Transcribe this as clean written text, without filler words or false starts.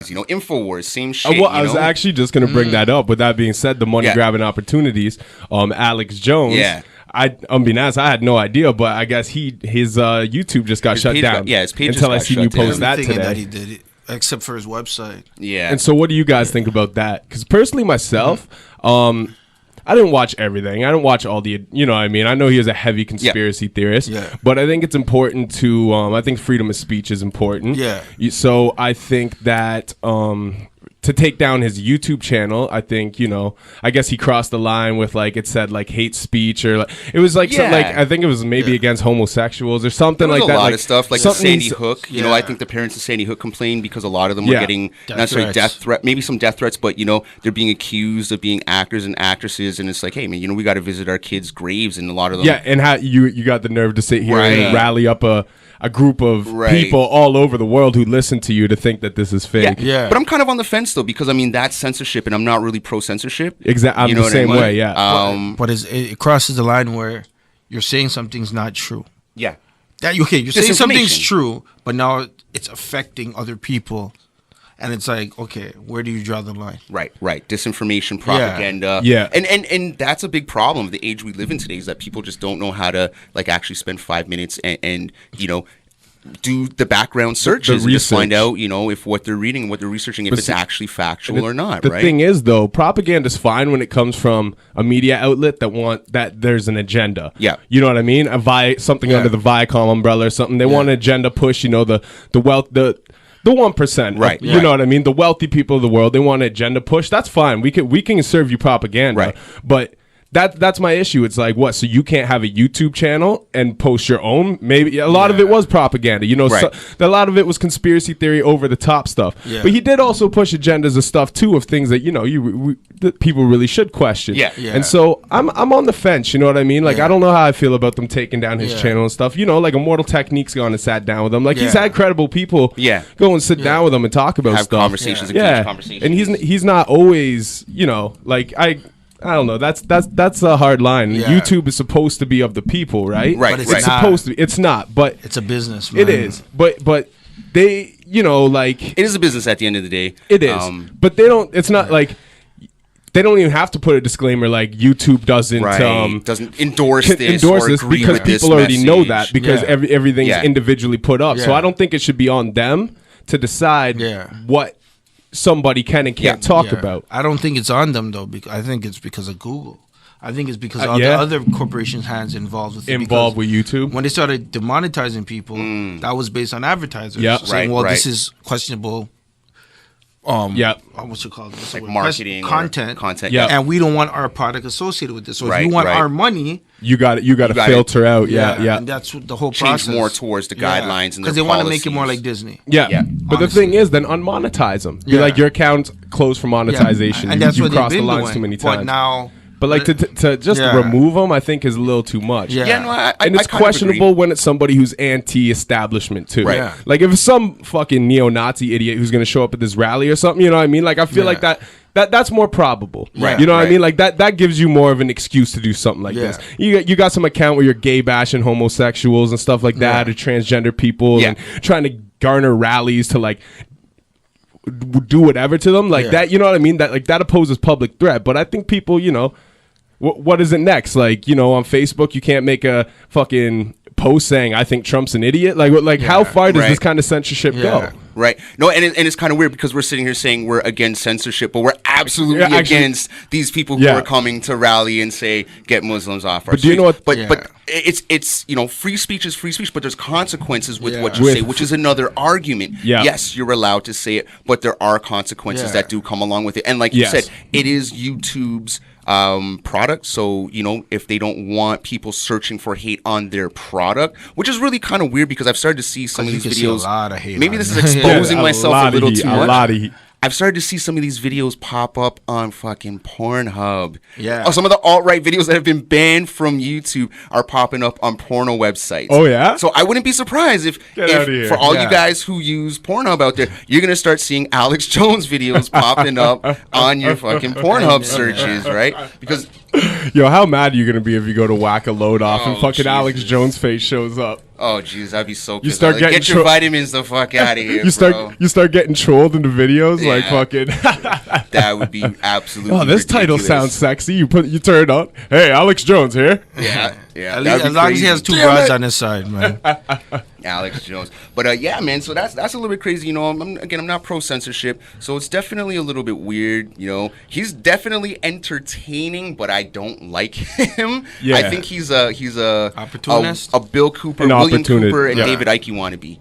InfoWars, same shit. Well, I was actually just going to bring that up. With that being said, the money grabbing opportunities, Alex Jones. Yeah. Unbeknownst, I had no idea, but I guess his YouTube just got shut down. His page until I got seen you post that Everything today. that he did, except for his website. Yeah. And so, what do you guys think about that? Because personally, myself, I didn't watch everything. I didn't watch all the, you know what I mean? I know he is a heavy conspiracy theorist, but I think it's important to, I think freedom of speech is important. Yeah. So I think that to take down his YouTube channel, I think, I guess he crossed the line with it said hate speech or it was I think it was maybe against homosexuals or something like that. There was a lot of stuff like Sandy Hook. Yeah. I think the parents of Sandy Hook complained because a lot of them were getting not necessarily death threat, maybe some death threats, but they're being accused of being actors and actresses, and it's like, hey man, we got to visit our kids' graves, and a lot of them. Yeah, and how you got the nerve to sit here and rally up a group of people all over the world who listen to you to think that this is fake. Yeah. But I'm kind of on the fence though, because that's censorship, and I'm not really pro censorship. Exactly, I'm the same way. Yeah. But it crosses the line where you're saying something's not true. Yeah. You're saying something's true, but now it's affecting other people. And it's like, okay, where do you draw the line? Right. Disinformation, propaganda. Yeah. And that's a big problem of the age we live in today, is that people just don't know how to actually spend 5 minutes and do the background searches and just find out, if what they're reading and what they're reaching, if it's actually factual or not, the right? thing is, though, propaganda's fine when it comes from a media outlet that there's an agenda. Yeah. You know what I mean? Something under the Viacom umbrella or something. They want an agenda push, the wealth, the 1%, right? You know what I mean? The wealthy people of the world, they want an agenda push. That's fine. We can serve you propaganda, right? But that's my issue. It's like, what? So you can't have a YouTube channel and post your own? Maybe a lot of it was propaganda. So, a lot of it was conspiracy theory, over the top stuff. Yeah. But he did also push agendas of stuff too, of things that that people really should question. Yeah. And so I'm on the fence. You know what I mean? I don't know how I feel about them taking down his channel and stuff. Immortal Technique's gone and sat down with him. He's had credible people. Go and sit down with him and talk about have stuff. Conversations. Yeah. Conversations. And he's not always. I don't know. That's a hard line. Yeah. YouTube is supposed to be of the people, right? Right. But it's supposed to be. It's not, but it's a business. Man. It is, but they, it is a business at the end of the day. It is, but they don't. It's not they don't even have to put a disclaimer YouTube doesn't endorse this because people already know that because everything is individually put up. So I don't think it should be on them to decide what somebody can and can't talk about. I don't think it's on them though, because I think it's because of Google. I think it's because all the other corporations' hands involved with YouTube. When they started demonetizing people, that was based on advertisers saying, this is questionable. What's it called? Marketing, content. Yeah. And we don't want our product associated with this. So if you want our money, you got to filter out. Yeah. And that's what the whole change process. more towards the guidelines and because they want to make it more like Disney. Yeah. But the thing is, then unmonetize them. Your account's closed for monetization. And that's you what crossed they've the been lines doing. too many times. But now. But to just remove them, I think is a little too much. And it's questionable when it's somebody who's anti-establishment too. Right. Yeah. If it's some fucking neo-Nazi idiot who's gonna show up at this rally or something, you know what I mean? I feel like that's more probable. Right. You know what I mean? That gives you more of an excuse to do something like this. You got some account where you're gay bashing homosexuals and stuff like that, or transgender people, and trying to garner rallies to do whatever to them that. You know what I mean? That opposes public threat. But I think people, what is it next? On Facebook, you can't make a fucking post saying I think Trump's an idiot. How far does this kind of censorship go? Right. No, and it's kind of weird because we're sitting here saying we're against censorship, but we're absolutely against these people who are coming to rally and say get Muslims off our streets. Do you know what? But it's free speech is free speech, but there's consequences with what you say, which is another argument. Yeah. Yes, you're allowed to say it, but there are consequences that do come along with it. And like you said, it is YouTube's product. So if they don't want people searching for hate on their product, which is really kind of weird because I've started to see some of these videos. A lot of hate. Maybe this is exposing myself a little too much. A lot of heat. I've started to see some of these videos pop up on fucking Pornhub. Yeah. Some of the alt-right videos that have been banned from YouTube are popping up on porno websites. Oh, yeah? So I wouldn't be surprised if for all you guys who use Pornhub out there, you're going to start seeing Alex Jones videos popping up on your fucking Pornhub searches, right? Because Yo, how mad are you gonna be if you go to whack a load off and fucking Alex Jones' face shows up? Oh jeez, I'd be so pissed. You start getting get your vitamins the fuck out of here. You start getting trolled in the videos, like fucking. That would be absolutely. Oh, this title sounds sexy. You turn it on. Hey, Alex Jones here. Yeah. As long as he has 2 broads on his side, man. Alex Jones. But yeah, man. So that's a little bit crazy. You know, I'm not pro censorship, so it's definitely a little bit weird. You know, he's definitely entertaining, but I don't like him. Yeah. I think he's a opportunist, a Bill Cooper, William Cooper, and David Icke wannabe.